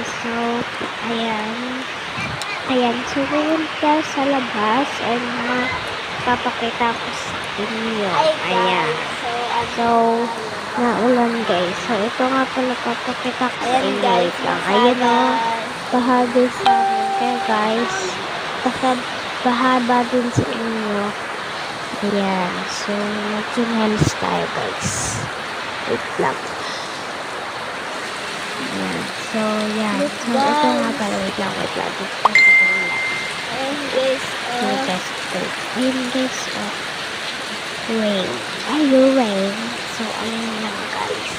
So, ayan. Ayan, so pumunta sa labas and papakita ko sa inyo. Ayan. So, naulan guys. So, ito nga pala papakita ko sa inyo. Wait lang. Ayan o. Bahagi sa amin. Kaya guys, bahaba din sa inyo. Ayan. So, mag-chinelis tayo guys. Wait lang. Ayan. So, yan. So, ito nga pala. Wait lang. Ayun guys, Ayun guys, rain. Rain. So, ayun lang guys.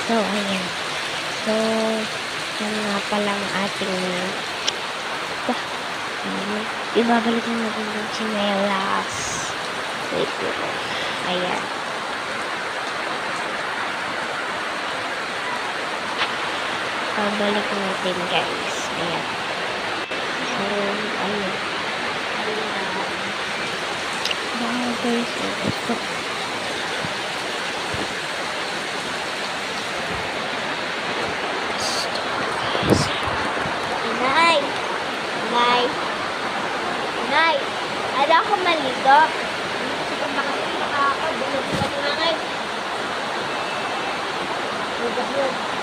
So, ayan. So, yan nga palang ating ibabalik na natin yung chinelas. Wait lang. Ayan. Pabalik natin guys. Ayan. So, ayun. Baka guys, ito. Nay, ada ako maligo. Sige, makakita ako. Bulog ka na ngay. Bulog.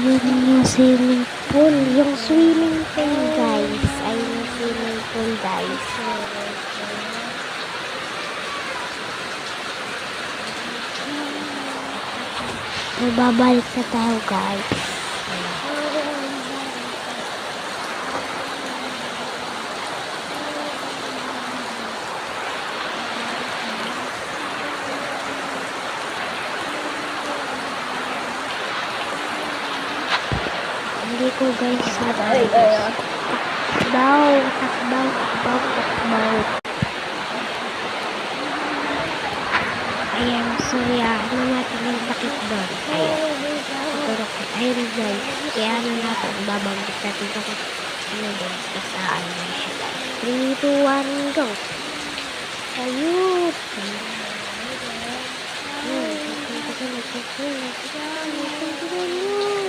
Ayun yung swimming pool. Yung swimming pool, guys. Ayun yung swimming pool, guys. So, babalik na tayo, guys. Hindi ko guys takbaw. Ayan, so yeah, ano natin yung takip doon. Ayun guys, kaya ano natin, babagit natin ito ano guys, kasaan na siya guys. 3, 2, 1, go! Ayun! Ayun!